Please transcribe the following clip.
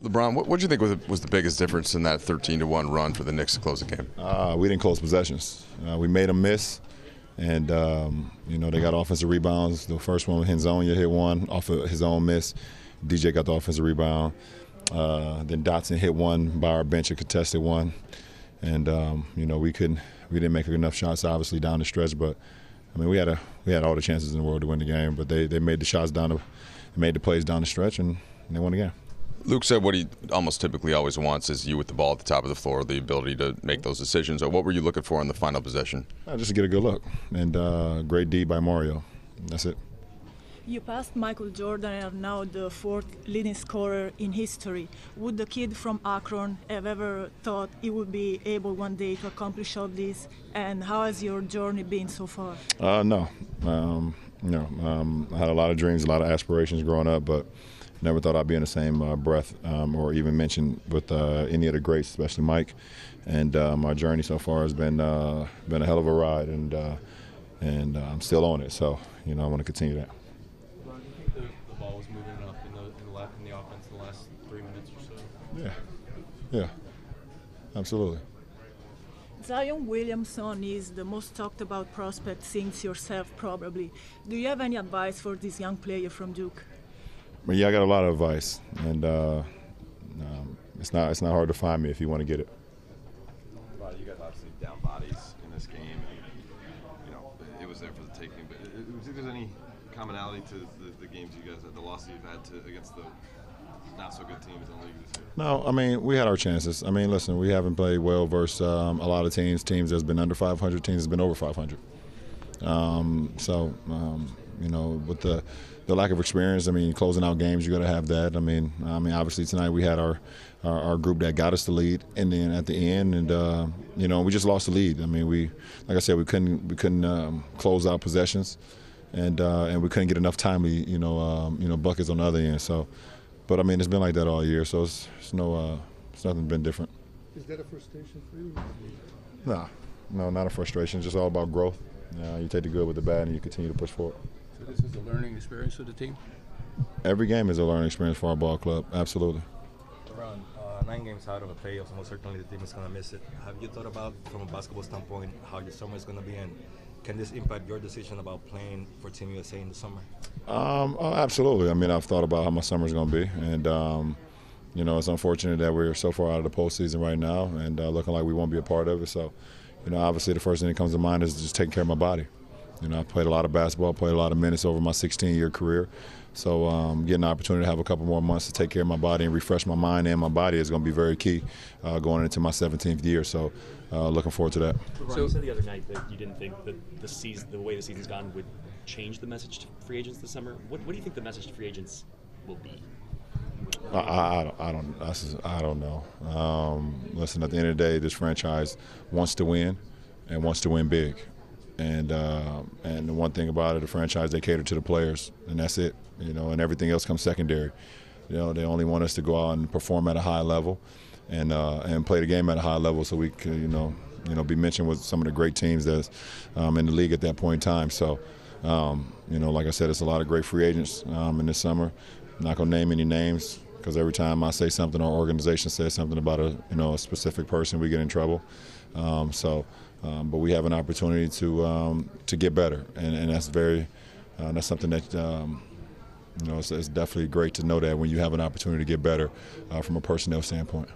LeBron, what do you think was the biggest difference in that 13-1 run for the Knicks to close the game? We didn't close possessions. We made them miss, and they got offensive rebounds. The first one, Henzonia hit one off of his own miss. DJ got the offensive rebound. Then Dotson hit one by our bench, a contested one, and we didn't make enough shots obviously down the stretch. But I mean, we had all the chances in the world to win the game, but they made the shots made the plays down the stretch, and they won the game. Luke said what he almost typically always wants is you with the ball at the top of the floor, the ability to make those decisions. What were you looking for in the final possession? Just to get a good look, and great D by Mario. That's it. You passed Michael Jordan and are now the fourth leading scorer in history. Would the kid from Akron have ever thought he would be able one day to accomplish all this? And how has your journey been so far? No. I had a lot of dreams, a lot of aspirations growing up, but never thought I'd be in the same breath or even mentioned with any of the greats, especially Mike. And my journey so far has been a hell of a ride, and I'm still on it. So I want to continue that. Do you think the ball was moving enough in the offense in the last 3 minutes or so? Yeah, absolutely. Zion Williamson is the most talked about prospect since yourself, probably. Do you have any advice for this young player from Duke? But yeah, I got a lot of advice, and it's not hard to find me if you want to get it. You guys obviously down bodies in this game, and it was there for the taking. But do you think there's any commonality to the games you guys had, the losses you've had against the not so good teams in the league this year? No, I mean, we had our chances. I mean, listen, we haven't played well versus a lot of teams that's been under 500, teams that's been over 500. With the lack of experience, I mean, closing out games, you got to have that. I mean, obviously tonight we had our group that got us the lead, and then at the end, and we just lost the lead. I mean, like I said, we couldn't close out possessions, and we couldn't get enough timely, buckets on the other end. So, but I mean, it's been like that all year, so it's nothing been different. Is that a frustration for you? No, not a frustration. It's just all about growth. You take the good with the bad, and you continue to push forward. So this is a learning experience for the team? Every game is a learning experience for our ball club, absolutely. LeBron, 9 games out of the playoffs, almost certainly the team is going to miss it. Have you thought about, from a basketball standpoint, how your summer is going to be, and can this impact your decision about playing for Team USA in the summer? Absolutely. I mean, I've thought about how my summer is going to be, and it's unfortunate that we're so far out of the postseason right now, and looking like we won't be a part of it. So, obviously the first thing that comes to mind is just taking care of my body. I played a lot of basketball, played a lot of minutes over my 16-year career. So getting the opportunity to have a couple more months to take care of my body and refresh my mind and my body is going to be very key going into my 17th year. So looking forward to that. LeBron, you said the other night that you didn't think that the way the season's gone would change the message to free agents this summer. What do you think the message to free agents will be? I don't know. Listen, at the end of the day, this franchise wants to win and wants to win big. And the one thing about it, the franchise, they cater to the players, and that's it. And everything else comes secondary. They only want us to go out and perform at a high level, and play the game at a high level, so we can be mentioned with some of the great teams that's in the league at that point in time. So like I said, it's a lot of great free agents in this summer. I'm not gonna name any names, because every time I say something or organization says something about a specific person, we get in trouble. But we have an opportunity to get better, and that's that's something that it's definitely great to know that when you have an opportunity to get better from a personnel standpoint.